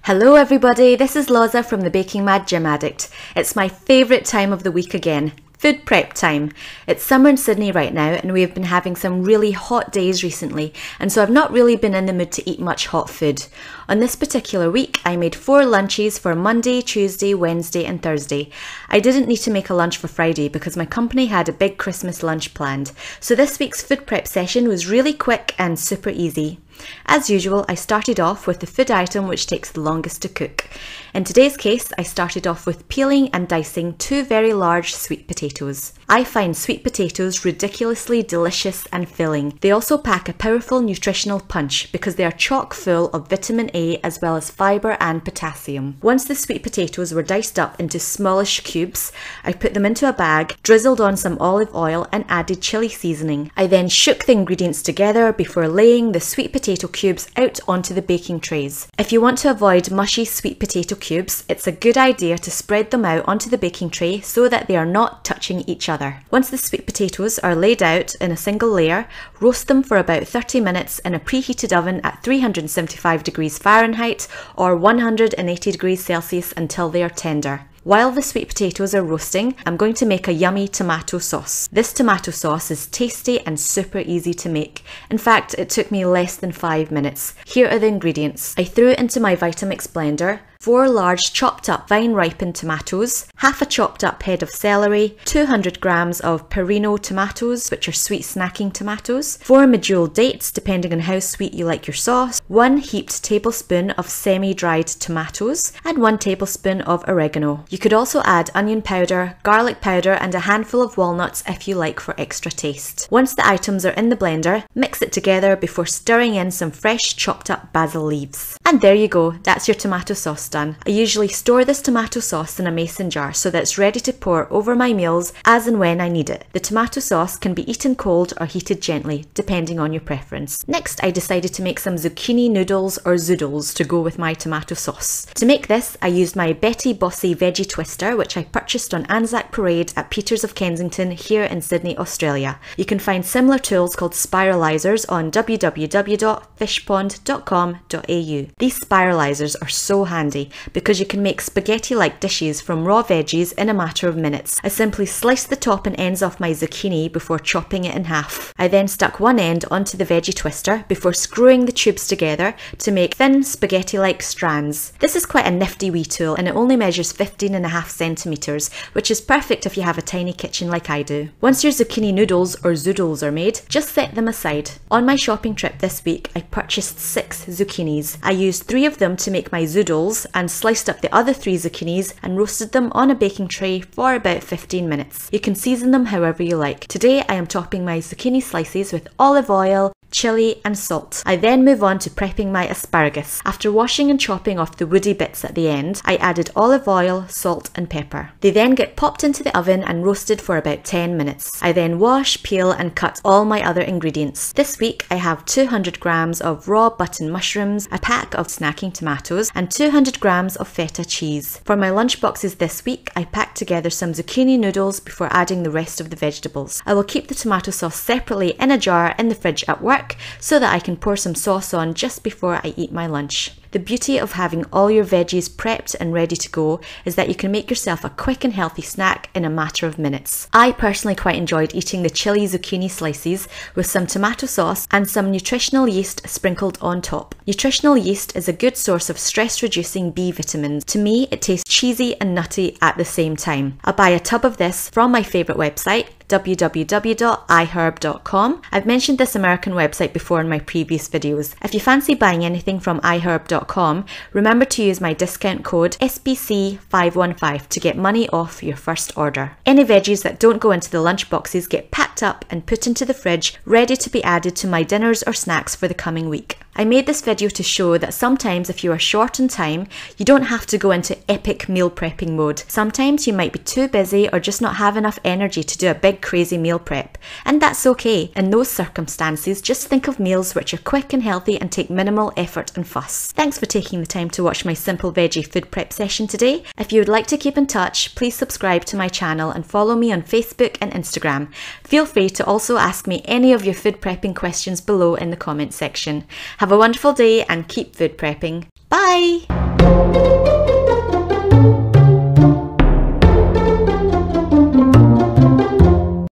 Hello everybody, this is Loza from the Baking Mad Gym Addict. It's my favourite time of the week again. Food prep time. It's summer in Sydney right now and we have been having some really hot days recently, and so I've not really been in the mood to eat much hot food. On this particular week I made 4 lunches for Monday, Tuesday, Wednesday and Thursday. I didn't need to make a lunch for Friday because my company had a big Christmas lunch planned, so this week's food prep session was really quick and super easy. As usual, I started off with the food item which takes the longest to cook. In today's case, I started off with peeling and dicing 2 very large sweet potatoes. I find sweet potatoes ridiculously delicious and filling. They also pack a powerful nutritional punch because they are chock full of vitamin A as well as fibre and potassium. Once the sweet potatoes were diced up into smallish cubes, I put them into a bag, drizzled on some olive oil and added chilli seasoning. I then shook the ingredients together before laying the sweet potato cubes out onto the baking trays. If you want to avoid mushy sweet potato cubes, it's a good idea to spread them out onto the baking tray so that they are not touching each other. Once the sweet potatoes are laid out in a single layer, roast them for about 30 minutes in a preheated oven at 375 degrees Fahrenheit or 180 degrees Celsius until they are tender. While the sweet potatoes are roasting, I'm going to make a yummy tomato sauce. This tomato sauce is tasty and super easy to make. In fact, it took me less than 5 minutes. Here are the ingredients. I threw it into my Vitamix blender, 4 large chopped up vine ripened tomatoes, half a chopped up head of celery, 200 grams of Perino tomatoes, which are sweet snacking tomatoes, 4 medjool dates depending on how sweet you like your sauce, 1 heaped tablespoon of semi-dried tomatoes, and 1 tablespoon of oregano. You could also add onion powder, garlic powder and a handful of walnuts if you like for extra taste. Once the items are in the blender, mix it together before stirring in some fresh chopped up basil leaves. And there you go, that's your tomato sauce done. I usually store this tomato sauce in a mason jar so that it's ready to pour over my meals as and when I need it. The tomato sauce can be eaten cold or heated gently, depending on your preference. Next, I decided to make some zucchini noodles or zoodles to go with my tomato sauce. To make this, I used my Betty Bossy veggie twister, which I purchased on Anzac Parade at Peters of Kensington here in Sydney, Australia. You can find similar tools called spiralizers on www.fishpond.com.au. These spiralizers are so handy because you can make spaghetti-like dishes from raw veggies in a matter of minutes. I simply sliced the top and ends off my zucchini before chopping it in half. I then stuck one end onto the veggie twister before screwing the tubes together to make thin spaghetti-like strands. This is quite a nifty wee tool and it only measures 15.5 centimetres, which is perfect if you have a tiny kitchen like I do. Once your zucchini noodles or zoodles are made, just set them aside. On my shopping trip this week, I purchased 6 zucchinis. I used 3 of them to make my zoodles and sliced up the other 3 zucchinis and roasted them on a baking tray for about 15 minutes. You can season them however you like. Today I am topping my zucchini slices with olive oil, chilli and salt. I then move on to prepping my asparagus. After washing and chopping off the woody bits at the end, I added olive oil, salt and pepper. They then get popped into the oven and roasted for about 10 minutes. I then wash, peel and cut all my other ingredients. This week I have 200 grams of raw button mushrooms, a pack of snacking tomatoes and 200 grams of feta cheese. For my lunch boxes this week, I packed together some zucchini noodles before adding the rest of the vegetables. I will keep the tomato sauce separately in a jar in the fridge at work so that I can pour some sauce on just before I eat my lunch. The beauty of having all your veggies prepped and ready to go is that you can make yourself a quick and healthy snack in a matter of minutes. I personally quite enjoyed eating the chili zucchini slices with some tomato sauce and some nutritional yeast sprinkled on top. Nutritional yeast is a good source of stress-reducing B vitamins. To me, it tastes cheesy and nutty at the same time. I'll buy a tub of this from my favourite website, www.iherb.com. I've mentioned this American website before in my previous videos. If you fancy buying anything from iherb.com, remember to use my discount code SBC515 to get money off your first order. Any veggies that don't go into the lunch boxes get packed up and put into the fridge, ready to be added to my dinners or snacks for the coming week. I made this video to show that sometimes if you are short on time, you don't have to go into epic meal prepping mode. Sometimes you might be too busy or just not have enough energy to do a big crazy meal prep. And that's okay. In those circumstances, just think of meals which are quick and healthy and take minimal effort and fuss. Thanks for taking the time to watch my simple veggie food prep session today. If you would like to keep in touch, please subscribe to my channel and follow me on Facebook and Instagram. Feel free to also ask me any of your food prepping questions below in the comment section. Have a wonderful day and keep food prepping. Bye!